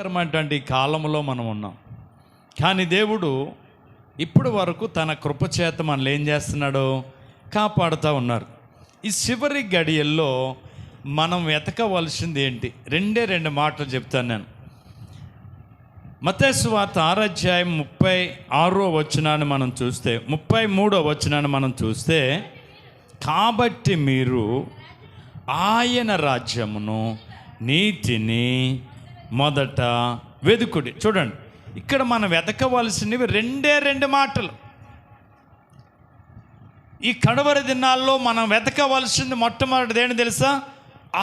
భయంకరమైనటువంటి కాలంలో మనం ఉన్నాం. కానీ దేవుడు ఇప్పటి వరకు తన కృపచేత మనల్ని ఏం చేస్తున్నాడో కాపాడుతూ ఉన్నారు. ఈ చివరి గడియల్లో మనం వెతకవలసింది ఏంటి? రెండు మాటలు చెప్తాను నేను. మత్తయి సువార్త 6:36 మనం చూస్తే, 33 మనం చూస్తే, కాబట్టి మీరు ఆయన రాజ్యమును నీతిని మొదట వెదుకుడి. చూడండి, ఇక్కడ మనం వెతకవలసినవి రెండు మాటలు. ఈ కడవరి దినాల్లో మనం వెతకవలసింది మొట్టమొదటిది ఏంటి తెలుసా?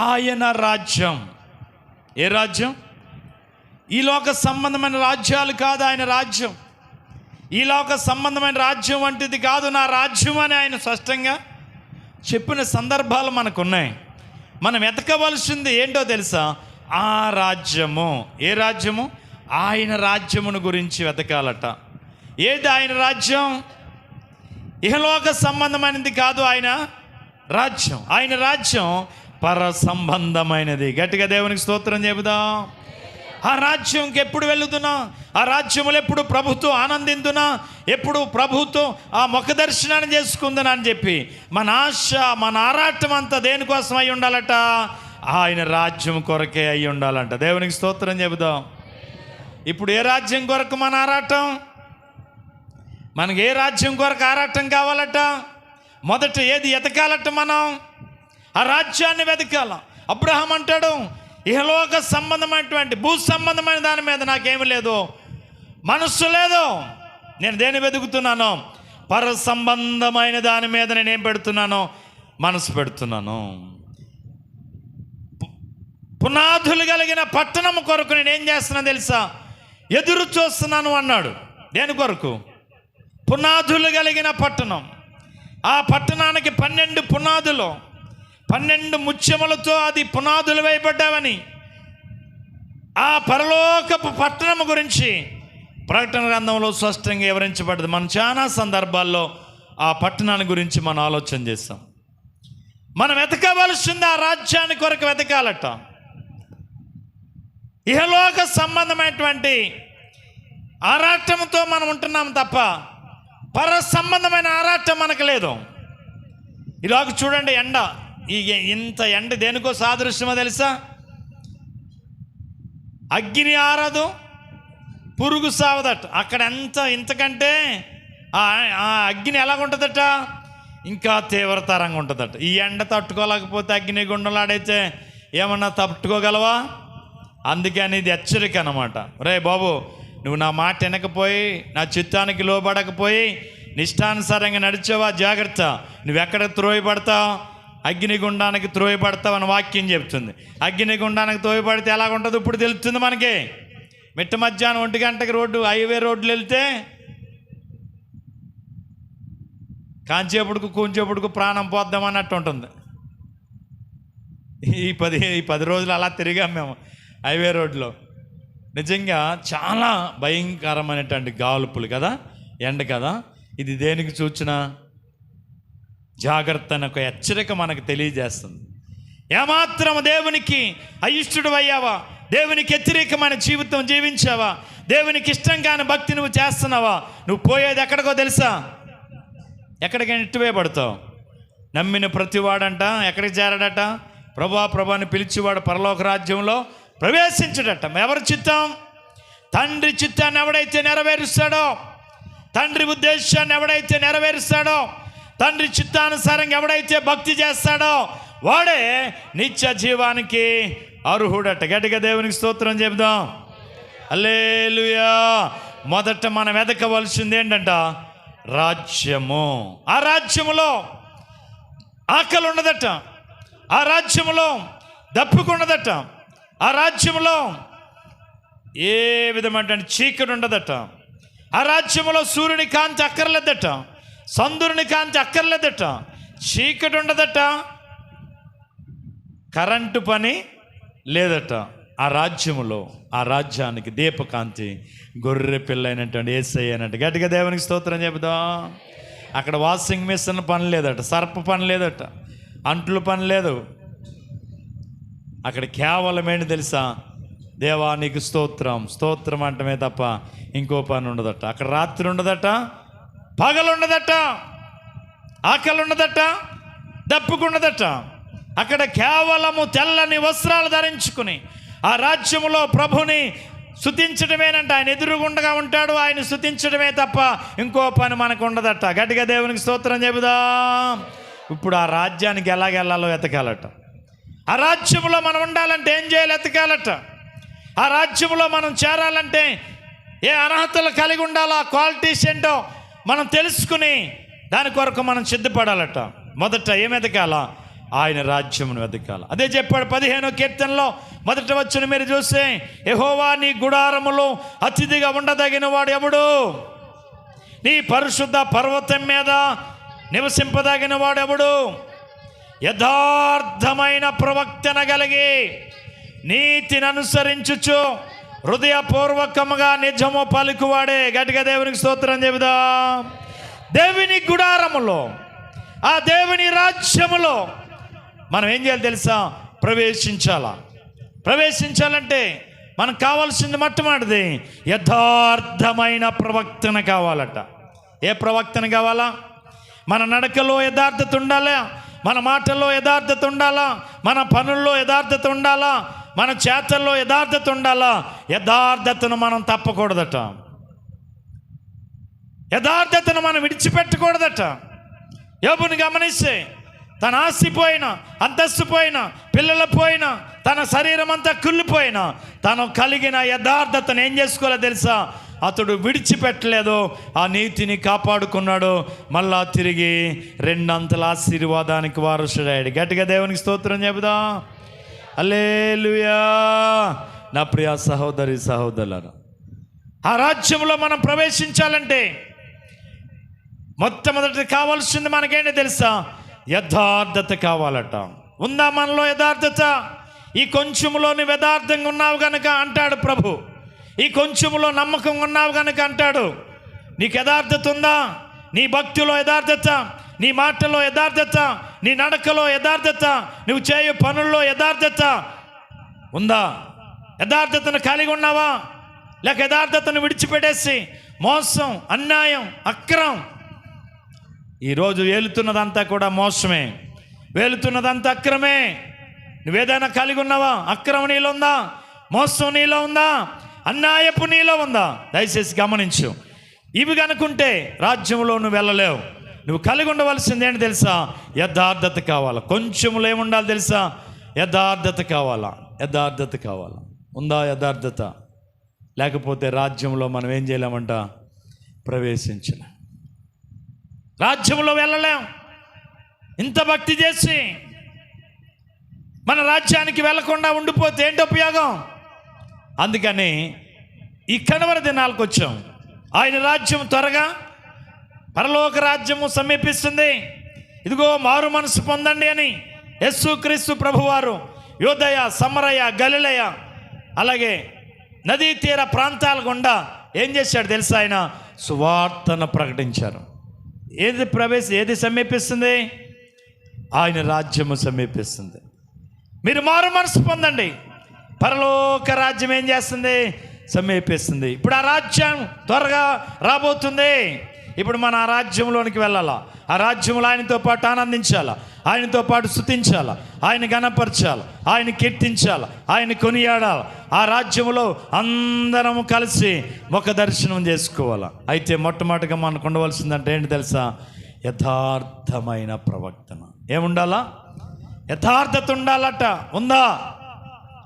ఆయన రాజ్యం. ఏ రాజ్యం? ఈ లోక సంబంధమైన రాజ్యాలు కాదు ఆయన రాజ్యం. ఈ లోక సంబంధమైన రాజ్యం వంటిది కాదు నా రాజ్యం అని ఆయన స్పష్టంగా చెప్పిన సందర్భాలు మనకున్నాయి. మనం వెతకవలసింది ఏంటో తెలుసా? ఆ రాజ్యము. ఏ రాజ్యము? ఆయన రాజ్యమును గురించి వెతకాలట. ఏది ఆయన రాజ్యం? ఇహలోక సంబంధమైనది కాదు ఆయన రాజ్యం. ఆయన రాజ్యం పర సంబంధమైనది. గట్టిగా దేవునికి స్తోత్రం చెబుదాం. ఆ రాజ్యంకి ఎప్పుడు వెళుతున్నా, ఆ రాజ్యములు ఎప్పుడు ప్రభుత్వం ఆనందిందునా, ఎప్పుడు ప్రభుత్వం ఆ ముఖ దర్శనాన్ని చేసుకుందునా అని చెప్పి మన ఆశ, మన ఆరాటం అంతా దేనికోసం అయి ఉండాలట? ఆయన రాజ్యం కొరకే అయి ఉండాలంట. దేవునికి స్తోత్రం చెబుదాం. ఇప్పుడు ఏ రాజ్యం కొరకు మన ఆరాటం? మనకి ఏ రాజ్యం కొరకు ఆరాటం కావాలట? మొదట ఏది ఎతకాలట? మనం ఆ రాజ్యాన్ని వెతకాల. అబ్రహాం అంటాడు, ఇహలోక సంబంధమైనటువంటి భూ సంబంధమైన దాని మీద నాకేమి లేదు, మనస్సు లేదు. నేను దేన్ని వెతుకుతున్నాను? పర సంబంధమైన దాని మీద నేనేం పెడుతున్నాను? మనసు పెడుతున్నాను. పునాదులు కలిగిన పట్టణం కొరకు నేనేం చేస్తున్నాను తెలుసా? ఎదురు చూస్తున్నాను అన్నాడు. దేని కొరకు? పునాదులు కలిగిన పట్టణం. ఆ పట్టణానికి 12 పునాదులు, 12 ముత్యములతో అది పునాదులు వేయబడ్డావని, ఆ పరలోకపు పట్టణం గురించి ప్రకటన గ్రంథంలో స్పష్టంగా వివరించబడ్డది. మనం చాలా సందర్భాల్లో ఆ పట్టణాన్ని గురించి మనం ఆలోచన చేస్తాం. మనం వెతకవలసింది ఆ రాజ్యాన్ని కొరకు వెతకాలట. ఇహలోక సంబంధమైనటువంటి ఆరాటంతో మనం ఉంటున్నాం తప్ప పర సంబంధమైన ఆరాటం మనకు లేదు. ఇలాగ చూడండి, ఎండ, ఇంత ఎండ దేనికో సాదృశ్యమో తెలుసా? అగ్ని ఆరదు, పురుగు సావదట. అక్కడ ఎంత ఇంతకంటే ఆ అగ్ని ఎలాగుంటుందట? ఇంకా తీవ్రతరంగా ఉంటుందట. ఈ ఎండ తట్టుకోలేకపోతే అగ్ని గుండంలాడైతే ఏమన్నా తట్టుకోగలవా? అందుకని ఇది హెచ్చరిక అన్నమాట. రే బాబు, నువ్వు నా మాట వినకపోయి, నా చిత్తానికి లోబడకపోయి, నిష్టానుసారంగా నడిచావా? జాగ్రత్త, నువ్వెక్కడ త్రోయబడతావు? అగ్నిగుండానికి త్రోయబడతావు అని వాక్యం చెప్తుంది. అగ్నిగుండానికి త్రోయబడితే ఎలాగుంటుందో ఇప్పుడు తెలుస్తుంది మనకి. మిట్ట మధ్యాహ్నం 1 గంటకి హైవే రోడ్లు వెళ్తే కాంచేపుడుకు కూంచేపుడుకు ప్రాణం పోద్దాం అన్నట్టు ఉంటుంది. ఈ 10 రోజులు అలా తిరిగాం మేము హైవే రోడ్లో. నిజంగా చాలా భయంకరమైనటువంటి గాలుపులు కదా, ఎండ కదా. ఇది దేనికి సూచన? జాగ్రత్త అనే ఒక హెచ్చరిక మనకు తెలియజేస్తుంది. ఏమాత్రం దేవునికి అయిష్టుడు అయ్యావా, దేవునికి వ్యతిరేకమైన జీవితం జీవించావా, దేవునికి ఇష్టం కాని భక్తి నువ్వు చేస్తున్నావా, నువ్వు పోయేది ఎక్కడికో తెలుసా? ఎక్కడికైనా ఇట్టువేయబడతావు. నమ్మిన ప్రతివాడంట ఎక్కడికి చేరాడట? ప్రభాని పిలిచివాడు పరలోక రాజ్యంలో ప్రవేశించడట. ఎవరి చిత్తం? తండ్రి చిత్తాన్ని ఎవడైతే నెరవేరుస్తాడో, తండ్రి ఉద్దేశాన్ని ఎవడైతే నెరవేరుస్తాడో, తండ్రి చిత్తానుసారంగా ఎవడైతే భక్తి చేస్తాడో వాడే నిత్య జీవానికి అర్హుడట. గట్టిగా దేవునికి స్తోత్రం చెబుదాం. హల్లెలూయా. మొదట మనం వెతకవలసింది ఏంటంట? రాజ్యము. ఆ రాజ్యములో ఆకలి ఉండదట, ఆ రాజ్యములో దప్పుకుండదట, ఆ రాజ్యములో ఏ విధమైన చీకటి ఉండదట, ఆ రాజ్యములో సూర్యుని కాంతి అక్కర్లేదట, చంద్రుని కాంతి అక్కర్లేదట, చీకటి ఉండదట, కరెంటు పని లేదట. ఆ రాజ్యములో, ఆ రాజ్యానికి దీపకాంతి గొర్రె పిల్ల అయినటువంటి యేసయ్య అయినట్టు. గట్టిగా దేవునికి స్తోత్రం చెబుదాం. అక్కడ వాషింగ్ మిషన్ పని లేదట, సర్ప పని లేదట, అంట్లు పని లేదు. అక్కడ కేవలం ఏంటి తెలుసా? దేవా నీకు స్తోత్రం స్తోత్రం అంటమే తప్ప ఇంకో పని ఉండదట. అక్కడ రాత్రి ఉండదట, పగలు ఉండదట, ఆకలి ఉండదట, దప్పుకుండదట. అక్కడ కేవలము తెల్లని వస్త్రాలు ధరించుకుని ఆ రాజ్యములో ప్రభుని స్తుతించడమేనంట. ఆయన ఎదురుగుండగా ఉంటాడు, ఆయన స్తుతించడమే తప్ప ఇంకో పని మనకు ఉండదట. గట్టిగా దేవునికి స్తోత్రం చెబుదాం. ఇప్పుడు ఆ రాజ్యానికి ఎలాగెళ్ళాలో ఎతకాలట. ఆ రాజ్యంలో మనం ఉండాలంటే ఏం చేయాలి? ఎతకాలట. ఆ రాజ్యంలో మనం చేరాలంటే ఏ అర్హతలు కలిగి ఉండాలో, క్వాలిటీస్ ఏంటో మనం తెలుసుకుని దాని కొరకు మనం సిద్ధపడాలట. మొదట ఏం ఎతకాలా? ఆయన రాజ్యమును వెతకాలి. అదే చెప్పాడు 15వ కీర్తనలో మొదట వచ్చిన మీరు చూస్తే, యెహోవా నీ గుడారములో అతిథిగా ఉండదగిన వాడు ఎవడు? నీ పరిశుద్ధ పర్వతం మీద నివసింపదగిన వాడు ఎవడు? యథార్థమైన ప్రవక్తన కలిగి నీతిని అనుసరించుచు హృదయపూర్వకముగా నిజము పలుకువాడే. గట్టిగా దేవునికి స్తోత్రం చెబుదాం. దేవుని గుడారములో, ఆ దేవుని రాజ్యములో మనం ఏం చేయాలి తెలుసా? ప్రవేశించాలంటే మనకు కావాల్సింది మొట్టమొదటిది యథార్థమైన ప్రవక్తన కావాలట. ఏ ప్రవక్తన కావాలా? మన నడకలో యథార్థత ఉండాలా, మన మాటల్లో యథార్థత ఉండాలా, మన పనుల్లో యథార్థత ఉండాలా, మన చేతల్లో యథార్థత ఉండాలా. యథార్థతను మనం తప్పకూడదట. యథార్థతను మనం విడిచిపెట్టకూడదట. యోబుని గమనిస్తే తన ఆస్తి పోయినా, అంతస్తు పోయినా, పిల్లలు పోయినా, తన శరీరం అంతా కుళ్ళిపోయినా, తను కలిగిన యథార్థతను ఏం చేసుకోవాలో తెలుసా? అతడు విడిచిపెట్టలేదు, ఆ నీతిని కాపాడుకున్నాడు. మళ్ళా తిరిగి రెండంతల ఆశీర్వాదానికి వారసుడయ్యాడు. గట్టిగా దేవునికి స్తోత్రం చెబుదాం. హల్లెలూయా. నా ప్రియ సహోదరి సహోదరులారా, ఆ రాజ్యంలో మనం ప్రవేశించాలంటే మొట్టమొదటి కావాల్సింది మనకేంటి తెలుసా? యథార్థత కావాలట. ఉందా మనలో యథార్థత? ఈ కొంచెములో నువ్వు యథార్థంగా ఉన్నావు కనుక అంటాడు ప్రభు, ఈ కొంచెములో నమ్మకం ఉన్నావు కనుక అంటాడు. నీకు యథార్థత ఉందా? నీ భక్తిలో యథార్థత, నీ మాటలో యథార్థత, నీ నడకలో యథార్థత, నువ్వు చేయు పనుల్లో యథార్థత ఉందా? యథార్థతను కలిగి ఉన్నావా? లేక యథార్థతను విడిచిపెట్టేసి మోసం, అన్యాయం, అక్రమం, ఈరోజు వేలుతున్నదంతా కూడా మోసమే, వేలుతున్నదంతా అక్రమే. నువ్వేదైనా కలిగి ఉన్నావా? అక్రమం నీలో ఉందా? మోసం నీలో ఉందా? అన్యాయపు నీలో ఉందా? దయచేసి గమనించు. ఇవి కనుకుంటే రాజ్యంలో నువ్వు వెళ్ళలేవు. నువ్వు కలిగి ఉండవలసింది ఏంటి తెలుసా? యథార్థత కావాలా. కొంచెంలో ఏముండాలి తెలుసా? యథార్థత కావాలా. యథార్థత కావాలా. ఉందా యథార్థత? లేకపోతే రాజ్యంలో మనం ఏం చేయలేమంట? ప్రవేశించలేం, రాజ్యంలో వెళ్ళలేం. ఇంత భక్తి చేసి మన రాజ్యానికి వెళ్ళకుండా ఉండిపోతే ఏంటి ఉపయోగం? అందుకని ఈ కడవరి దినాలకు వచ్చాం. ఆయన రాజ్యం త్వరగా, పరలోక రాజ్యము సమీపిస్తుంది. ఇదిగో మారు మనసు పొందండి అని యేసుక్రీస్తు ప్రభువారు యోదయ, సమరయ, గలిలయ, అలాగే నదీ తీర ప్రాంతాల గుండా ఏం చేశాడు తెలుసా? ఆయన సువార్తను ప్రకటించారు. ఏది సమీపిస్తుంది? ఆయన రాజ్యము సమీపిస్తుంది. మీరు మారు మనసు పొందండి, పరలోక రాజ్యం ఏం చేస్తుంది? సమీపిస్తుంది. ఇప్పుడు ఆ రాజ్యం త్వరగా రాబోతుంది. ఇప్పుడు మన ఆ రాజ్యంలోనికి వెళ్ళాలా. ఆ రాజ్యంలో ఆయనతో పాటు ఆనందించాలా, ఆయనతో పాటు స్తుతించాలా, ఆయన గణపరచాలి, ఆయన కీర్తించాలి, ఆయన కొనియాడాలి. ఆ రాజ్యంలో అందరము కలిసి ముఖ దర్శనం చేసుకోవాలా. అయితే మొట్టమొదటిగా మనకు ఉండవలసిందంటే ఏంటి తెలుసా? యథార్థమైన ప్రవర్తన. ఏముండాలా? యథార్థత ఉండాలట. ఉందా?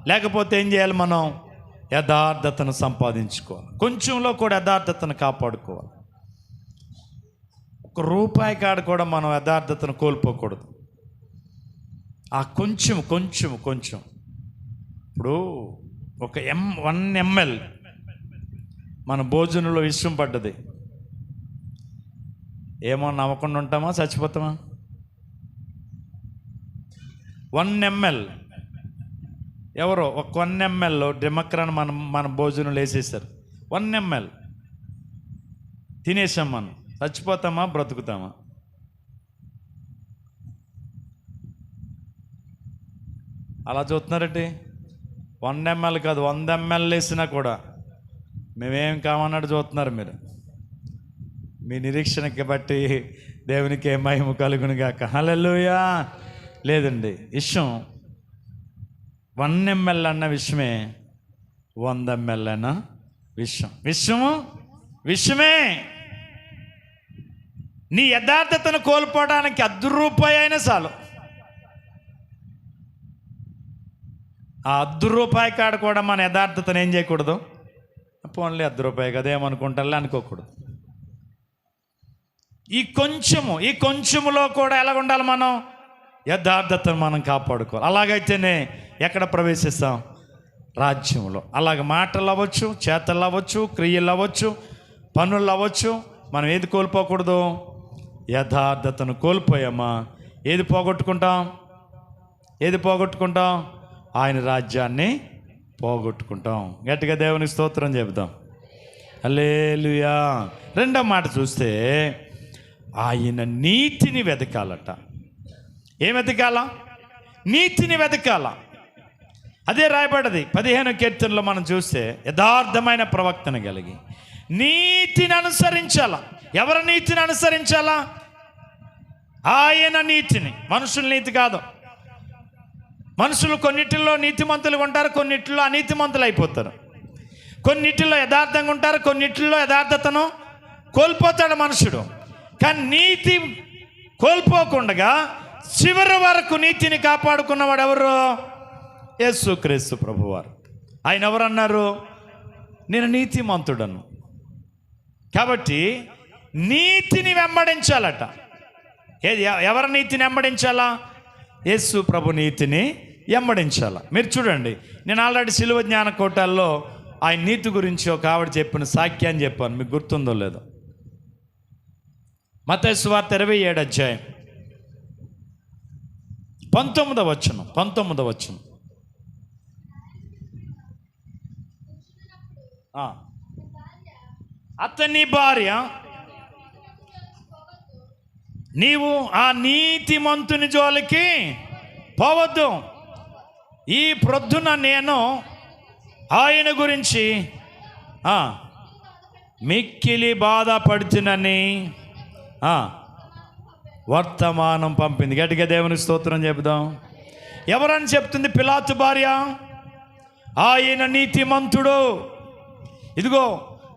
లేకపోతే ఏం చేయాలి? మనం యథార్థతను సంపాదించుకోవాలి. కొంచెంలో కూడా యథార్థతను కాపాడుకోవాలి. ఒక రూపాయి కాడ కూడా మనం యథార్థతను కోల్పోకూడదు. ఆ కొంచెం ఇప్పుడు ఒక 1 ml మన భోజనంలో విషం పడ్డది, ఏమో నవ్వకుండా ఉంటామా? చచ్చిపోతామా? 1 ml ఎవరో ఒక 1 ml డెమక్రాన్ మన భోజనంలో వేసేసారు. 1 ml తినేసాం. మనం చచ్చిపోతామా? బ్రతుకుతామా? అలా చూస్తున్నారండి. 100 ml కాదు, 100 ml వేసినా కూడా మేమేం కామన్నట్టు చూస్తున్నారు మీరు. మీ నిరీక్షణకి బట్టి దేవునికి మహిమ కలుగును గాక. హల్లెలూయా. లేదండి, విషయం 1 ml అన్న విషయమే 100 ml అన్న విషయమే. నీ యథార్థతను కోల్పోవడానికి ₹10 అయినా చాలు. ఆ ₹10 కాడ కూడా మన యథార్థతను ఏం చేయకూడదు, పోన్లే ₹10 కదా ఏమనుకుంటారులే అనుకోకూడదు. ఈ కొంచెములో కూడా ఎలా ఉండాలి, మనం యథార్థతను మనం కాపాడుకోవాలి. అలాగైతేనే ఎక్కడ ప్రవేశిస్తాం, రాజ్యంలో. అలాగే మాటలు అవ్వచ్చు, చేతలు అవ్వచ్చు, క్రియలు అవ్వచ్చు, పనులు అవ్వచ్చు. మనం ఏది కోల్పోకూడదు, యథార్థతను కోల్పోయామా ఏది పోగొట్టుకుంటాం, ఆయన రాజ్యాన్ని పోగొట్టుకుంటాం. గట్టిగా దేవునికి స్తోత్రం చెబుతాం. హల్లెలూయా. రెండో మాట చూస్తే ఆయన నీతిని వెతకాలట. ఏం వెతకాల? నీతిని వెతకాల. అదే రాయబడ్డది 15వ కీర్తనలో మనం చూస్తే, యథార్థమైన ప్రవక్తను కలిగి నీతిని అనుసరించాల. ఎవరి నీతిని అనుసరించాలా? ఆయన నీతిని. మనుషుల నీతి కాదు. మనుషులు కొన్నిటిల్లో నీతిమంతులు ఉంటారు, కొన్నిటిల్లో అనీతిమంతులు అయిపోతారు. కొన్నిటిల్లో యథార్థంగా ఉంటారు, కొన్నిటిల్లో యథార్థతను కోల్పోతాడు మనుషుడు. కానీ నీతి కోల్పోకుండా చివరి వరకు నీతిని కాపాడుకున్నవాడు ఎవరు? యేసుక్రీస్తు ప్రభువారు. ఆయన ఎవరన్నారు? నేను నీతిమంతుడను. కాబట్టి నీతిని వెంబడించాలట. ఏది? ఎవరి నీతిని వెంబడించాలా? యేసు ప్రభు నీతిని వెంబడించాలా. మీరు చూడండి, నేను ఆల్రెడీ సిలువ జ్ఞాన కోటాల్లో ఆయన నీతి గురించి ఒక ఆవిడ చెప్పిన సాక్యాన్ని చెప్పాను, మీకు గుర్తుందో లేదో. మత్తయి సువార్త 27వ అధ్యాయం 19వ వచనం. అతని భార్య, నీవు ఆ నీతిమంతుని జోలికి పోవద్దు, ఈ ప్రొద్దున నేను ఆయన గురించి మిక్కిలి బాధపడుతునని వర్తమానం పంపింది. గట్టిగా దేవుని స్తోత్రం చెబుదాం. ఎవరని చెప్తుంది? పిలాతు భార్య. ఆయన నీతిమంతుడు, ఇదిగో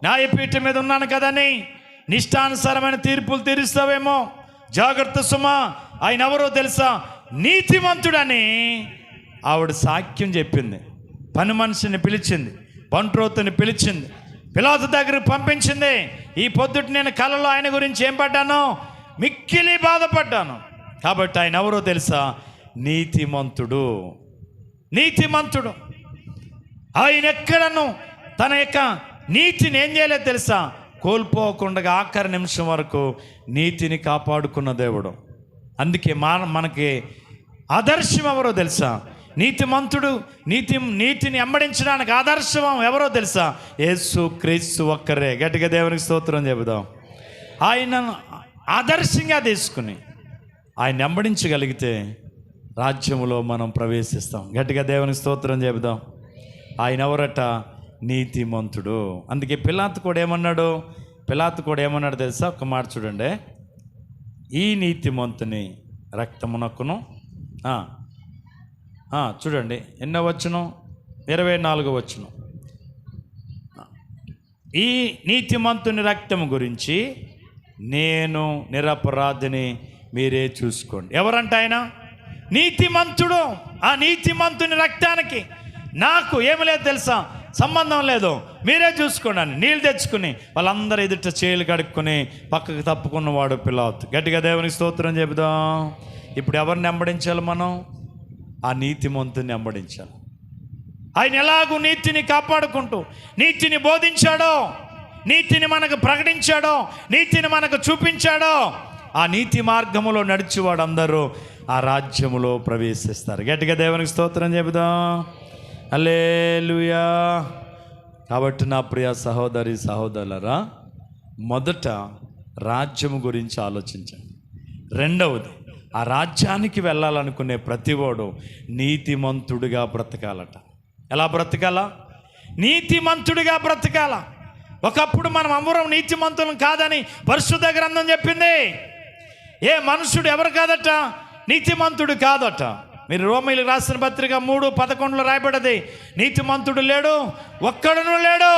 న్యాయపీఠం మీద ఉన్నాను కదని నిష్టానుసారమైన తీర్పులు తీరుస్తావేమో, జాగ్రత్త సుమా, ఆయన ఎవరో తెలుసా? నీతిమంతుడని ఆవిడ సాక్ష్యం చెప్పింది. పని మనిషిని పిలిచింది, బంట్రోతుని పిలిచింది, పిలాతు దగ్గరికి పంపించింది. ఈ పొద్దుట నేను కలలో ఆయన గురించి ఏం పడ్డాను? మిక్కిలి బాధపడ్డాను. కాబట్టి ఆయన ఎవరో తెలుసా? నీతిమంతుడు. ఆయన ఎక్కడను తన యొక్క నీతిని ఏం చేయలేదు తెలుసా? కోల్పోకుండా ఆఖరి నిమిషం వరకు నీతిని కాపాడుకున్న దేవుడు. అందుకే మనకి ఆదర్శం ఎవరో తెలుసా? నీతిమంతుడు. నీతిని వెంబడించడానికి ఆదర్శం ఎవరో తెలుసా? యేసు క్రీస్తు ఒక్కరే. గట్టిగా దేవునికి స్తోత్రం చెబుదాం. ఆయన ఆదర్శంగా తీసుకుని ఆయన వెంబడించగలిగితే రాజ్యములో మనం ప్రవేశిస్తాం. గట్టిగా దేవునికి స్తోత్రం చెబుదాం. ఆయన ఎవరట? నీతిమంతుడు. అందుకే పిలాతు కూడా ఏమన్నాడు తెలుసా? ఒక మాట చూడండి. ఈ నీతిమంతుని రక్తమునకును, చూడండి ఎన్నో వచ్చును, 24వ వచనం. ఈ నీతిమంతుని రక్తము గురించి నేను నిరపరాధిని, మీరే చూసుకోండి. ఎవరంట ఆయన? నీతిమంతుడు. ఆ నీతిమంతుని రక్తానికి నాకు ఏమి లేదు తెలుసా? సంబంధం లేదు, మీరే చూసుకోండి అని నీళ్ళు తెచ్చుకుని వాళ్ళందరూ ఎదుట చేతులు కడుక్కొని పక్కకు తప్పుకున్నవాడు పిలాతు. గట్టిగా దేవునికి స్తోత్రం చెబుదాం. ఇప్పుడు ఎవరిని వెంబడించాలి మనం? ఆ నీతిమంతుని వెంబడించాలి. ఆయన ఎలాగూ నీతిని కాపాడుకుంటూ నీతిని బోధించాడో, నీతిని మనకు ప్రకటించాడో, నీతిని మనకు చూపించాడో, ఆ నీతి మార్గములో నడిచేవాడు అందరూ ఆ రాజ్యములో ప్రవేశిస్తారు. గట్టిగా దేవునికి స్తోత్రం చెబుదాం. హల్లెలూయా. కాబట్టి నా ప్రియ సహోదరి సహోదరులరా, మొదట రాజ్యము గురించి ఆలోచించండి. రెండవది, ఆ రాజ్యానికి వెళ్ళాలనుకునే ప్రతివాడు నీతిమంతుడిగా బ్రతకాలట. ఎలా బ్రతకాలా? నీతిమంతుడిగా బ్రతకాల. ఒకప్పుడు మనం అందరం నీతిమంతులం కాదని పరిశుద్ధ గ్రంథం చెప్పింది. ఏ మనుషుడు ఎవరు కాదట? నీతిమంతుడు కాదట. మీరు రోమీయులకు రాసిన పత్రిక 3:11 రాయబడ్డది, నీతిమంతుడు లేడు, ఒక్కడును లేడు,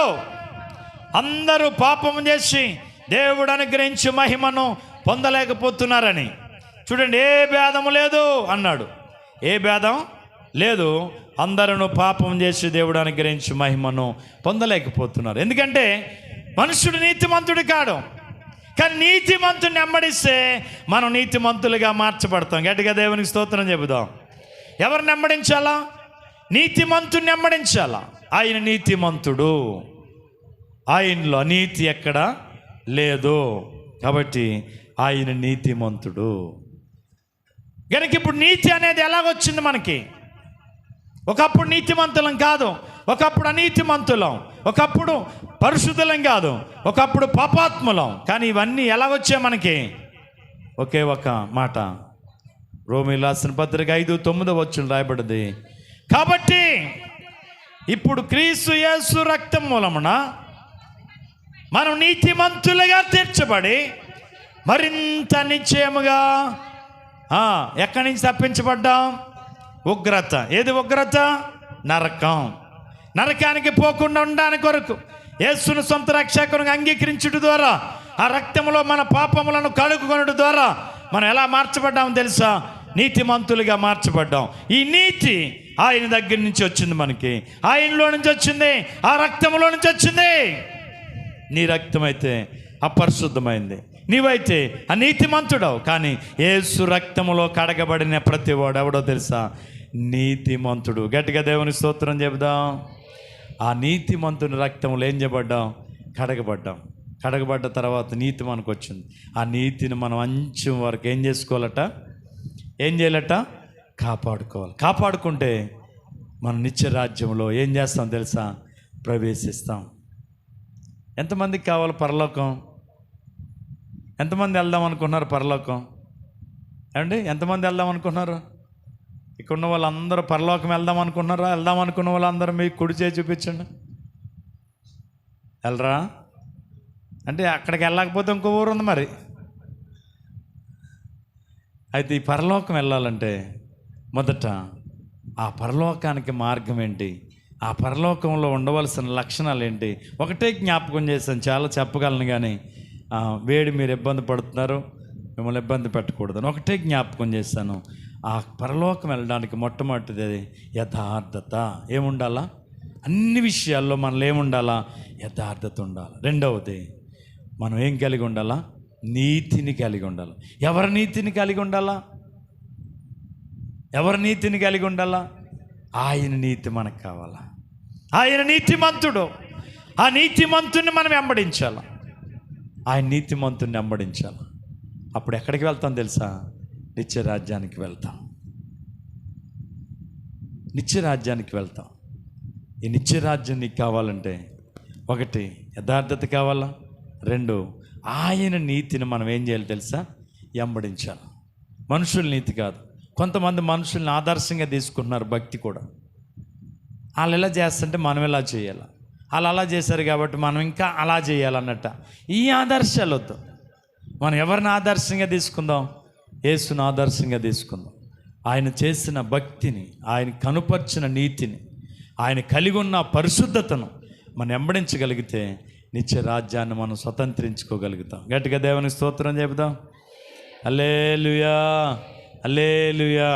అందరూ పాపం చేసి దేవుడు అనుగ్రహించి మహిమను పొందలేకపోతున్నారని. చూడండి, ఏ భేదము లేదు అన్నాడు. ఏ భేదం లేదు, అందరూ పాపం చేసి దేవుడు అనుగ్రహించి మహిమను పొందలేకపోతున్నారు. ఎందుకంటే మనుషుడు నీతిమంతుడు కాడు. కానీ నీతిమంతుని వెంబడిస్తే మనం నీతిమంతులుగా మార్చబడతాం. గట్టిగా దేవునికి స్తోత్రం చెబుదాం. ఎవరిని వెంబడించాలా? నీతిమంతుని వెంబడించాలా. ఆయన నీతిమంతుడు, ఆయనలో నీతి ఎక్కడ లేదు, కాబట్టి ఆయన నీతిమంతుడు. కనుక ఇప్పుడు నీతి అనేది ఎలాగొచ్చింది మనకి? ఒకప్పుడు నీతిమంతులం కాదు, ఒకప్పుడు అనీతిమంతులం, ఒకప్పుడు పరిశుద్ధులం కాదు, ఒకప్పుడు పాపాత్ములం. కానీ ఇవన్నీ ఎలాగొచ్చాయి మనకి? ఒకే ఒక మాట, రోమీయులకు రాసిన పత్రిక 5:9 రాయబడింది, కాబట్టి ఇప్పుడు క్రీస్తు యేసు రక్తం మూలమున మనం నీతిమంతులుగా తీర్చబడి మరింత నిశ్చయముగా ఎక్కడి నుంచి తప్పించబడ్డాం? ఉగ్రత. ఏది ఉగ్రత? నరకం. నరకానికి పోకుండా ఉండడానికి కొరకు యేసును సొంత రక్షకునిగా అంగీకరించుట ద్వారా, ఆ రక్తంలో మన పాపములను కడుగుకొనుట ద్వారా మనం ఎలా మార్చబడ్డామో తెలుసా? నీతిమంతులుగా మార్చబడ్డాం. ఈ నీతి ఆయన దగ్గర నుంచి వచ్చింది, మనకి ఆయనలో నుంచి వచ్చింది, ఆ రక్తంలో నుంచి వచ్చింది. నీ రక్తం అయితే అపరిశుద్ధమైంది, నీవైతే అనీతిమంతుడవు. కానీ యేసు రక్తములో కడగబడిన ప్రతి వాడు ఎవడో తెలుసా? నీతిమంతుడు. గట్టిగా దేవుని స్తోత్రం చెబుదాం. ఆ నీతిమంతుని రక్తంలో ఏం చేయబడ్డాం? కడగబడ్డాం. కడగబడ్డ తర్వాత నీతి మనకు వచ్చింది. ఆ నీతిని మనం అంచు వరకు ఏం చేసుకోవాలట? ఏం చేయాలట? కాపాడుకోవాలి. కాపాడుకుంటే మనం నిత్య రాజ్యంలో ఏం చేస్తాం తెలుసా? ప్రవేశిస్తాం. ఎంతమందికి కావాలి పరలోకం? ఎంతమంది వెళ్దాం అనుకున్నారు పరలోకం? ఏమండి, ఎంతమంది వెళ్దాం అనుకున్నారు? ఇక్కడ ఉన్న వాళ్ళందరూ పరలోకం వెళ్దాం అనుకున్నారా? వెళ్దాం అనుకున్న వాళ్ళందరూ మీకు కుడి చేయి చూపించండి. వెళ్ళరా? అంటే అక్కడికి వెళ్ళకపోతే ఇంకో ఊరు ఉంది మరి. అయితే ఈ పరలోకం వెళ్ళాలంటే మొదట ఆ పరలోకానికి మార్గం ఏంటి? ఆ పరలోకంలో ఉండవలసిన లక్షణాలు ఏంటి? ఒకటే జ్ఞాపకం చేశాను, చాలా చెప్పగలను, కానీ వేడి మీరు ఇబ్బంది పడుతున్నారు, మిమ్మల్ని ఇబ్బంది పెట్టకూడదని ఒకటే జ్ఞాపకం చేశాను. ఆ పరలోకం వెళ్ళడానికి మొట్టమొదటిది యథార్థత. ఏముండాలా? అన్ని విషయాల్లో మనలో ఏముండాలా? యథార్థత ఉండాలి. రెండవది మనం ఏం కలిగి ఉండాలా? నీతిని కలిగి ఉండాలి. ఎవరి నీతిని కలిగి ఉండాలా? ఎవరి నీతిని కలిగి ఉండాలా? ఆయన నీతి మనకు కావాలా? ఆయన నీతిమంతుడు. ఆ నీతిమంతుని మనం వెంబడించాలి. ఆయన నీతిమంతుని వెంబడించాలి. అప్పుడు ఎక్కడికి వెళ్తాం తెలుసా? నిత్య రాజ్యానికి వెళ్తాం. నిత్య రాజ్యానికి వెళ్తాం. ఈ నిత్య రాజ్యం నీకు కావాలంటే ఒకటి యథార్థత కావాలా, రెండు ఆయన నీతిని మనం ఏం చేయాలి తెలుసా? వెంబడించాలి. మనుషుల నీతి కాదు. కొంతమంది మనుషుల్ని ఆదర్శంగా తీసుకుంటున్నారు. భక్తి కూడా వాళ్ళు ఎలా చేస్తుంటే మనం ఎలా చేయాలి, వాళ్ళు అలా చేశారు కాబట్టి మనం ఇంకా అలా చేయాలన్నట్ట. ఈ ఆదర్శాలు వద్దు. మనం ఎవరిని ఆదర్శంగా తీసుకుందాం? యేసును ఆదర్శంగా తీసుకుందాం. ఆయన చేసిన భక్తిని, ఆయన కనుపర్చిన నీతిని, ఆయన కలిగి ఉన్న పరిశుద్ధతను మనం వెంబడించగలిగితే నిత్య రాజ్యాన్ని మనం స్వతంత్రించుకోగలుగుతాం. గట్టిగా దేవుని స్తోత్రం చెబుదాం. హల్లెలూయా, హల్లెలూయా.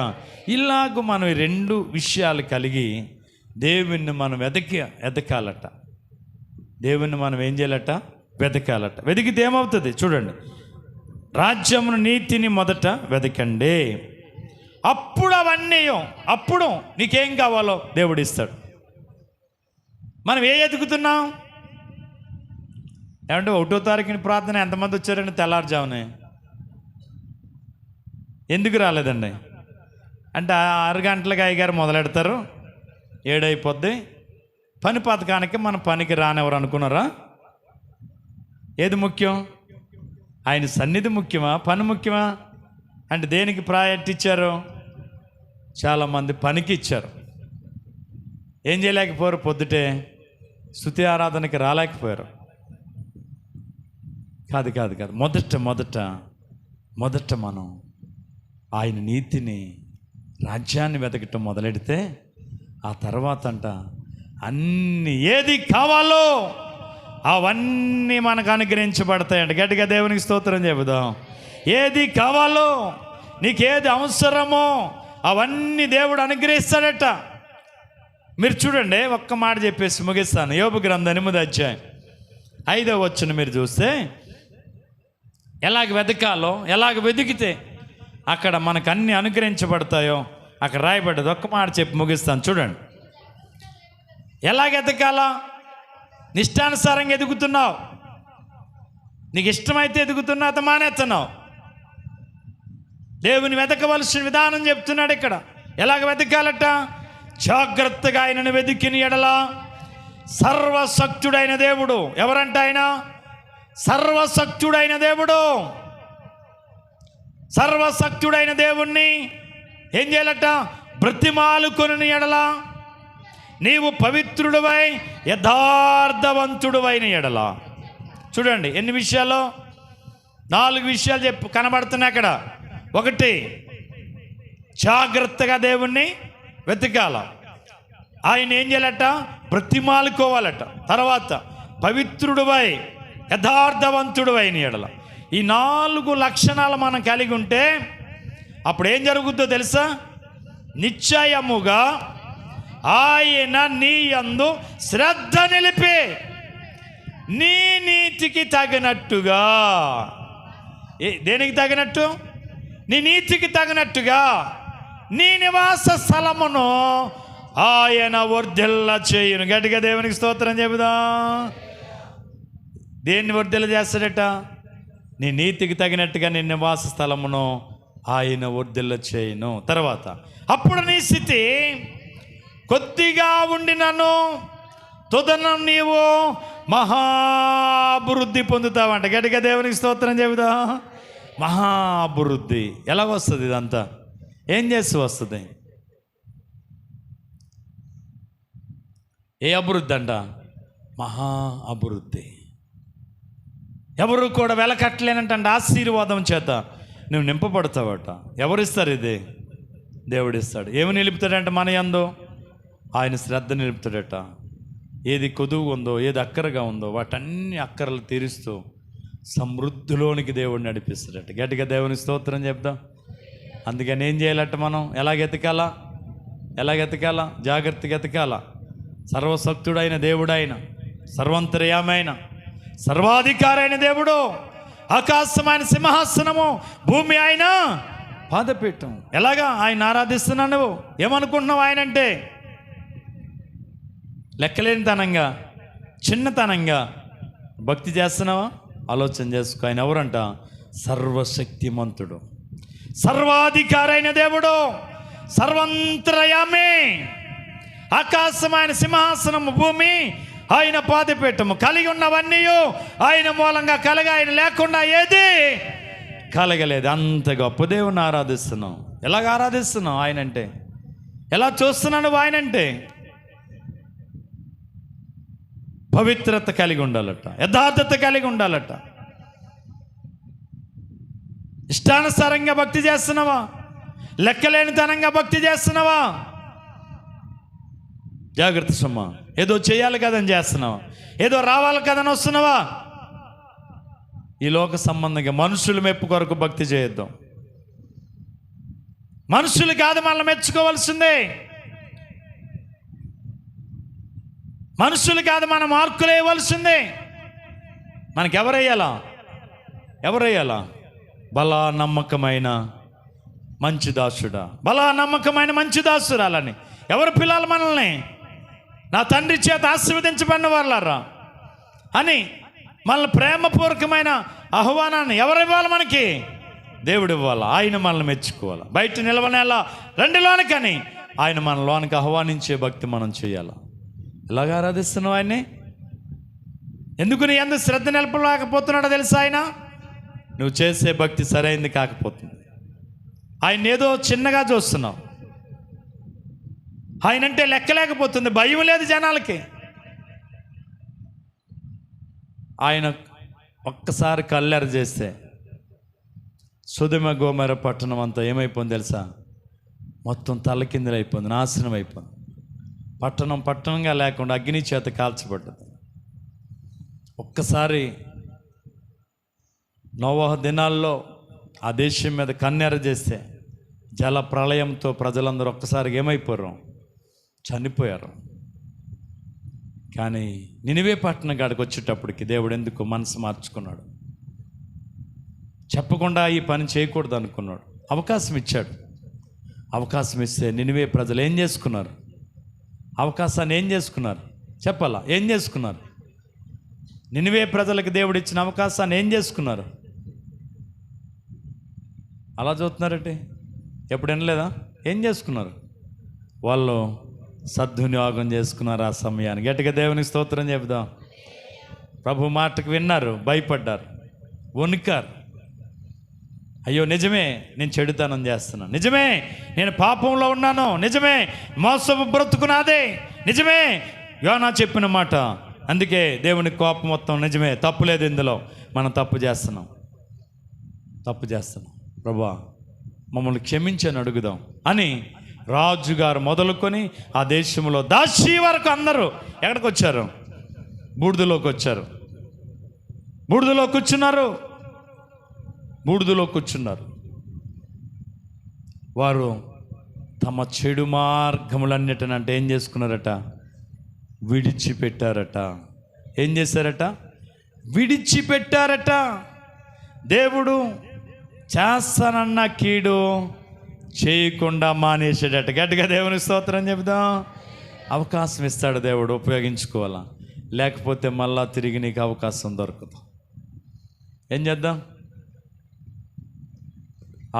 ఇలాగ మనం ఈ రెండు విషయాలు కలిగి దేవుణ్ణి మనం వెతకాలట. దేవుణ్ణి మనం ఏం చేయాలట? వెతకాలట. వెతికితే ఏమవుతుంది చూడండి. రాజ్యమును, నీతిని మొదట వెతకండి, అప్పుడు అవన్నీ, అప్పుడు నీకేం కావాలో దేవుడు ఇస్తాడు. మనం ఏ ఎదుగుతున్నాం? ఏమంటే 1వ తారీఖుని ప్రార్థన ఎంతమంది వచ్చారండి? తెల్లారుజామునే ఎందుకు రాలేదండి అంటే 6 గంటలకు అయ్యగారు మొదలెడతారు, 7 అయిపోద్ది. పని పథకానికి మన పనికి రానివ్వరు అనుకున్నారా? ఏది ముఖ్యం? ఆయన సన్నిధి ముఖ్యమా, పని ముఖ్యమా? అంటే దేనికి ప్రయారిటీ ఇచ్చారు? చాలామంది పనికి ఇచ్చారు. ఏం చేయలేకపోయారు? పొద్దుటే స్తుతి ఆరాధనకి రాలేకపోయారు. కాదు కాదు కాదు మొదట మనం ఆయన నీతిని, రాజ్యాన్ని వెతకటం మొదలెడితే ఆ తర్వాత అన్నీ ఏది కావాలో అవన్నీ మనకు అనుగ్రహించబడతాయంట. గట్టిగా దేవునికి స్తోత్రం చెబుదాం. ఏది కావాలో, నీకేది అవసరమో అవన్నీ దేవుడు అనుగ్రహిస్తాడట. మీరు చూడండి, ఒక్క మాట చెప్పేసి ముగిస్తాను. యోబు గ్రంథం 8వ అధ్యాయం 5వ వచనం మీరు చూస్తే ఎలాగ వెతకాలో, ఎలాగ వెతికితే అక్కడ మనకు అన్నీ అనుగ్రహించబడతాయో అక్కడ రాయబడ్డది. ఒక్క మాట చెప్పి ముగిస్తాను. చూడండి, ఎలాగ ఎతకాలా? నిష్టానుసారంగా ఎదుగుతున్నావు, నీకు ఇష్టమైతే ఎదుగుతున్నావు, అది మానేస్తున్నావు. దేవుని వెతకవలసిన విధానం చెప్తున్నాడు ఇక్కడ. ఎలాగ వెతకాలట? జాగ్రత్తగా ఆయనను వెతికిన ఎడల సర్వశక్తుడైన దేవుడు. ఎవరంట ఆయన? సర్వశక్తుడైన దేవుడు. సర్వశక్తుడైన దేవుణ్ణి ఏం చేయాలట? బ్రతిమాలుకొనిన ఎడల, నీవు పవిత్రుడివై యథార్థవంతుడువైన ఎడల. చూడండి ఎన్ని విషయాలు, 4 విషయాలు కనబడుతున్నాయి అక్కడ. 1, జాగ్రత్తగా దేవుణ్ణి వెతకాల. ఆయన ఏం చేయాలట? బ్రతిమాలుకోవాలట. తర్వాత పవిత్రుడివై యథార్థవంతుడువైన ఎడల. ఈ 4 లక్షణాలు మనం కలిగి ఉంటే అప్పుడు ఏం జరుగుద్దో తెలుసా? నిశ్చయముగా ఆయన నీ యందు శ్రద్ధ నిలిపి నీ నీతికి తగినట్టుగా. దేనికి తగినట్టు? నీ నీతికి తగినట్టుగా నీ నివాస స్థలమును ఆయన వర్ధిల్ల చేయును. గట్టిగా దేవునికి స్తోత్రం చెబుదా. దేన్ని వర్ధిల్ల చేస్తాడట? నీ నీతికి తగినట్టుగా నీ నివాస స్థలమును ఆయన వర్ధిల్ల చేయును. తర్వాత అప్పుడు నీ స్థితి కొద్దిగా ఉండినను తుదను నీవు మహాభివృద్ధి పొందుతావంట. గట్టిగా దేవునికి స్తోత్రం చెబుదా. మహాభివృద్ధి ఎలా వస్తుంది? ఇదంతా ఏం చేస్తూ వస్తుంది? ఏ అభివృద్ధి అంట? మహా అభివృద్ధి. ఎవరు కూడా వెలకట్టలేనంట ఆశీర్వాదం చేత నువ్వు నింపబడతావట. ఎవరిస్తారు ఇది? దేవుడిస్తాడు. ఏమి నిలుపుతాడంట? మన యందు ఆయన శ్రద్ధ నిలుపుతాడట. ఏది కొదువు ఉందో, ఏది అక్కరగా ఉందో వాటన్ని అక్కరలు తీరుస్తూ సమృద్ధిలోనికి దేవుడిని నడిపిస్తాడట. గట్టిగా దేవుని స్తోత్రం చెప్దాం. అందుకని ఏం చేయాలట? మనం ఎలాగెతకాలా? జాగ్రత్తగా ఎతకాలా. సర్వశక్తుడైన దేవుడైన, సర్వంతర్యామైన, సర్వాధికారైన దేవుడు, ఆకాశమైన సింహాసనము, భూమి ఆయన పాదపీఠం. ఎలాగా ఆయన ఆరాధిస్తున్నావు? నువ్వు ఏమనుకుంటున్నావు? ఆయన అంటే లెక్కలేనితనంగా, చిన్నతనంగా భక్తి చేస్తున్నావా? ఆలోచన చేసుకో. ఆయన ఎవరంట? సర్వశక్తిమంతుడు, సర్వాధికారైన దేవుడు, సర్వంతరయామే, ఆకాశమైన సింహాసనము, భూమి ఆయన పాదపీఠము. కలిగి ఉన్నవన్నీ ఆయన మూలంగా కలిగి, ఆయన లేకుండా ఏది కలగలేదు. అంత గొప్ప దేవుణ్ణి ఆరాధిస్తున్నాం. ఎలాగ ఆరాధిస్తున్నాం? ఆయనంటే ఎలా చూస్తున్నాను? ఆయనంటే పవిత్రత కలిగి ఉండాలట, యథార్థత కలిగి ఉండాలట. ఇష్టానుసారంగా భక్తి చేస్తున్నావా? లెక్కలేనితనంగా భక్తి చేస్తున్నావా? జాగ్రత్త సుమ్మా. ఏదో చేయాలి కదని చేస్తున్నావా? ఏదో రావాలి కదని వస్తున్నావా? ఈ లోక సంబంధంగా మనుషుల మెప్పు కొరకు భక్తి చేయొద్దాం. మనుషులు కాదు మనల్ని మెచ్చుకోవాల్సిందే. మనుషులు కాదు మన మార్కులు వేయవలసిందే. మనకి ఎవరయ్యాలా? బలా నమ్మకమైన మంచి దాసుడా, బలా నమ్మకమైన మంచి దాసురాలని ఎవరు పిల్లలు మనల్ని? నా తండ్రి చేత ఆశీర్వదించబడిన వాళ్ళారా అని మనల్ని ప్రేమపూర్వకమైన ఆహ్వానాన్ని ఎవరు ఇవ్వాలి? మనకి దేవుడు ఇవ్వాలి. ఆయన మనల్ని మెచ్చుకోవాలి. బయట నిలవనేలా రెండులోనికని ఆయన మన లోనికి ఆహ్వానించే భక్తి మనం చేయాలి. ఎలాగ ఆరాధిస్తున్నావు ఆయన్ని? ఎందుకు నీ యందు శ్రద్ధ నిలపలేకపోతున్నాడో తెలుసా? ఆయన నువ్వు చేసే భక్తి సరైనది కాకపోతుంది. ఆయన ఏదో చిన్నగా చూస్తున్నావు. ఆయనంటే లెక్కలేకపోతుంది, భయం లేదు జనాలకి. ఆయన ఒక్కసారి కల్లెర చేస్తే సొదొమ గొమొర్రా పట్టణం అంతా ఏమైపోయింది తెలుసా? మొత్తం తలకిందులైపోయింది, నాశనం అయిపోయింది. పట్టణంగా లేకుండా అగ్ని చేత కాల్చబడ్డది. ఒక్కసారి నోవహు దినాల్లో ఆ దేశం మీద కన్నెర చేస్తే జల ప్రళయంతో ప్రజలందరూ ఒక్కసారిగా ఏమైపోయారు? చనిపోయారు. కానీ నినివే పట్టణం కాడికి వచ్చేటప్పటికి దేవుడు ఎందుకు మనసు మార్చుకున్నాడు? చెప్పకుండా ఈ పని చేయకూడదు అనుకున్నాడు. అవకాశం ఇచ్చాడు. అవకాశం ఇస్తే నినివే ప్రజలు ఏం చేసుకున్నారు? అవకాశాన్ని ఏం చేసుకున్నారు? చెప్పాలా? ఏం చేసుకున్నారు? నినివే ప్రజలకు దేవుడు ఇచ్చిన అవకాశాన్ని ఏం చేసుకున్నారు? అలా చూస్తున్నారంటే ఎప్పుడు వినలేదా? ఏం చేసుకున్నారు? వాళ్ళు సద్వినియోగం చేసుకున్నారు ఆ సమయాన్ని. గట్టిగా దేవునికి స్తోత్రం చెబుదాం. ప్రభు మాటకు విన్నారు, భయపడ్డారు, వణికారు. అయ్యో నిజమే, నేను చెడుతనం చేస్తున్నాను, నిజమే నేను పాపంలో ఉన్నాను, నిజమే మోసపు బ్రతుకునాదే, నిజమే యోనా చెప్పిన మాట. అందుకే దేవునికి కోపం మొత్తం. నిజమే, తప్పు లేదు ఇందులో, మనం తప్పు చేస్తున్నాం. ప్రభువా మమ్మల్ని క్షమించని అడుగుదాం అని రాజుగారు మొదలుకొని ఆ దేశంలో దాసి వరకు అందరూ ఎక్కడికి వచ్చారు? బూడిదలోకి వచ్చారు. బూడిదలో కూర్చున్నారు. వారు తమ చెడు మార్గములన్నిటినంటే ఏం చేసుకున్నారట? విడిచిపెట్టారట. ఏం చేశారట? విడిచిపెట్టారట. దేవుడు చేస్తానన్న కీడు చేయకుండా మానేసాడట. గట్టిగా దేవుని స్తోత్రం చెబుదాం. అవకాశం ఇస్తాడు దేవుడు, ఉపయోగించుకోవాలా, లేకపోతే మళ్ళా తిరిగి నీకు అవకాశం దొరకదు. ఏం చేద్దాం?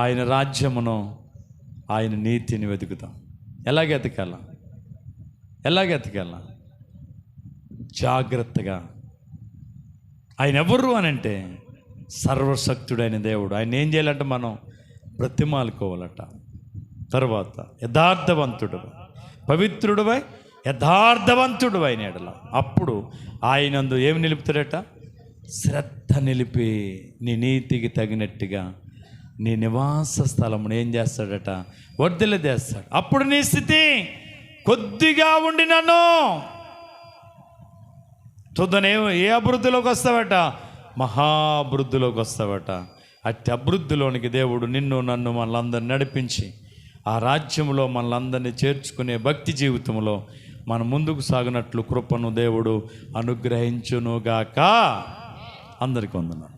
ఆయన రాజ్యమును, ఆయన నీతిని వెతుకుతాం. ఎలాగెతకాల? జాగ్రత్తగా. ఆయన ఎవరు అని అంటే సర్వశక్తుడైన దేవుడు. ఆయన ఏం చేయాలంటే మనం బ్రతిమాలుకోవాలట. తర్వాత యథార్థవంతుడు, పవిత్రుడువై యథార్థవంతుడు అయిన ఎడల అప్పుడు ఆయనందు ఏమి నిలుపుతాడట? శ్రద్ధ నిలిపి నీ నీతికి తగినట్టుగా నీ నివాస స్థలమును ఏం చేస్తాడట? వర్ధిల్లజేస్తాడు. అప్పుడు నీ స్థితి కొద్దిగా ఉండినను తుదనే ఏ అభివృద్ధిలోకి వస్తావట? మహాభివృద్ధిలోకి వస్తావట. అట్టి అభివృద్ధిలోనికి దేవుడు నిన్ను నన్ను మనలందరినీ నడిపించి ఆ రాజ్యంలో మనలందరినీ చేర్చుకునే భక్తి జీవితంలో మనం ముందుకు సాగినట్లు కృపను దేవుడు అనుగ్రహించునుగాక. అందరికీ వందనాలు.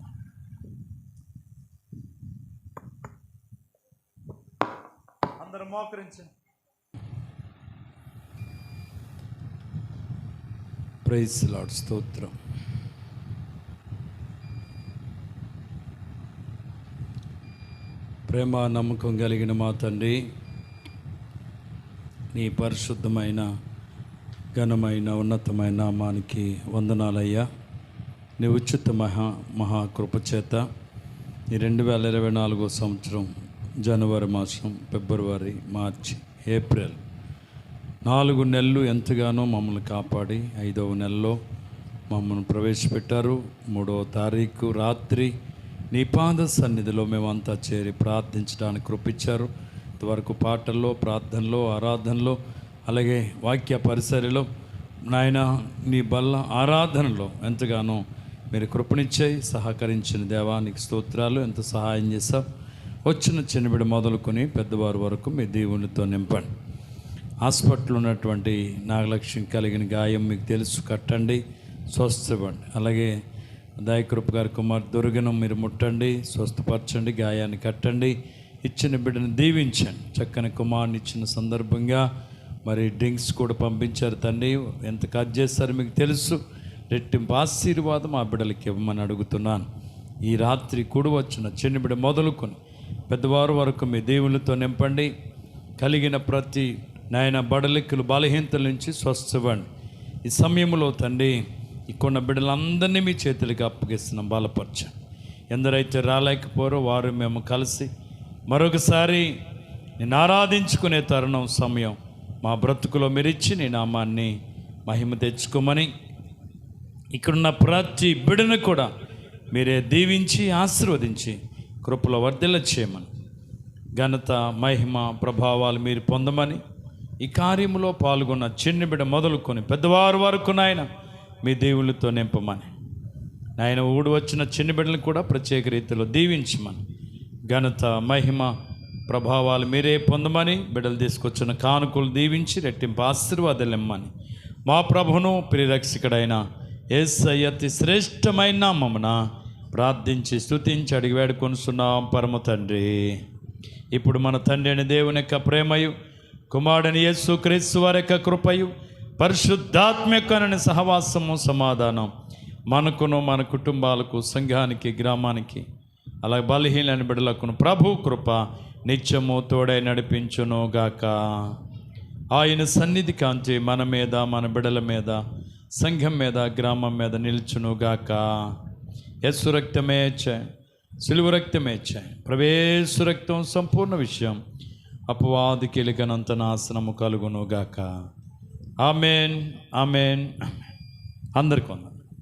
అందరూ మోకరించండి. Praise lord. స్తోత్రం. ప్రేమ నమ్మకం కలిగిన మా తండ్రి, నీ పరిశుద్ధమైన ఘనమైన ఉన్నతమైన నామానికి వందనాలయ్యా. నీ ఉచిత మహాకృపచేత ఈ 2024 సంవత్సరం జనవరి మాసం, ఫిబ్రవరి, మార్చి, ఏప్రిల్ 4 నెలలు ఎంతగానో మమ్మల్ని కాపాడి 5వ నెలలో మమ్మల్ని ప్రవేశపెట్టారు. 3వ తారీఖు రాత్రి నీ పాద సన్నిధిలో మేమంతా చేరి ప్రార్థించడానికి కృపించారు. ఇంతవరకు పాటల్లో, ప్రార్థనలో, ఆరాధనలో, అలాగే వాక్య పరిసరలో నాయన నీ బల్ల ఆరాధనలో ఎంతగానో మీరు కృపనిచ్చాయి. సహకరించిన దేవానికి స్తోత్రాలు. ఎంత సహాయం చేశావు. వచ్చిన చిన్నబిడ్డ మొదలుకొని పెద్దవారి వరకు మీ దేవునితో నింపండి. హాస్పిటల్ ఉన్నటువంటి నాగలక్ష్మి కలిగిన గాయం మీకు తెలుసు, కట్టండి, స్వస్థపడండి. అలాగే దయకృప గారి కుమార్ దుర్గను మీరు ముట్టండి, స్వస్థపరచండి, గాయాన్ని కట్టండి. ఇచ్చిన బిడ్డను దీవించండి. చక్కని కుమార్ని ఇచ్చిన సందర్భంగా మరి డ్రింక్స్ కూడా పంపించారు తండ్రి. ఎంత కట్ చేస్తారో మీకు తెలుసు. రెట్టింపు ఆశీర్వాదం ఆ బిడ్డలకి ఇవ్వమని అడుగుతున్నాను. ఈ రాత్రి కూడి వచ్చిన చిన్న బిడ్డ మొదలుకొని పెద్దవారు వరకు మీ దేవునితో నింపండి. కలిగిన ప్రతి నాయన బడలిక్కులు బలహీనతల నుంచి స్వస్థపడండి. ఈ సమయంలో తండ్రి ఇక్కడున్న బిడ్డలందరినీ మీ చేతులకి అప్పగిస్తున్నాం. బలపరచండి. ఎందరైతే రాలేకపోరో వారు మేము కలిసి మరొకసారి నేను ఆరాధించుకునే తరుణం, సమయం మా బ్రతుకులో మీరిచ్చి నీ నామాన్ని మహిమ తెచ్చుకోమని, ఇక్కడున్న ప్రతి బిడ్డను కూడా మీరే దీవించి ఆశీర్వదించి కృపలో వర్ధిల్ల చేయమని, ఘనత మహిమ ప్రభావాలు మీరు పొందమని, ఈ కార్యములో పాల్గొన్న చిన్న బిడ్డ మొదలుకొని పెద్దవారు వరకు నాయన మీ దేవుళ్ళతో నింపమని, నాయన ఊడు వచ్చిన చిన్న బిడ్డలను కూడా ప్రత్యేక రీతిలో దీవించమని, ఘనత మహిమ ప్రభావాలు మీరే పొందమని, బిడ్డలు తీసుకొచ్చిన కానుకలు దీవించి రెట్టింపు ఆశీర్వాదాలు ఇమ్మని, మా ప్రభును ప్రియరక్షకుడైన యేసయ్య అతి శ్రేష్టమైన నామమున ప్రార్థించి స్తుతించి అడిగి వేడుకొనుచున్నాం పరమ తండ్రి. ఇప్పుడు మన తండ్రి అయిన దేవుని యొక్క ప్రేమయు, కుమారుడైన యేసు క్రీస్తు వారి యొక్క కృపయు, పరిశుద్ధాత్మ యొక్క సహవాసము సమాధానం మనకును మన కుటుంబాలకు, సంఘానికి, గ్రామానికి, అలాగే బలహీనమైన బిడ్డలకును ప్రభు కృప నిత్యము తోడై నడిపించును గాక. ఆయన సన్నిధి కాంతి మన మీద, మన బిడ్డల మీద, సంఘం మీద, గ్రామం మీద నిల్చును గాక. యేసు రక్తమే చే, సిలువ రక్తమే చే, ప్రవేశ రక్తం సంపూర్ణ విషయం, అపవాది కిలికనంత నాశనము కలుగును గాక. Amen, amen, amen. అందరికీ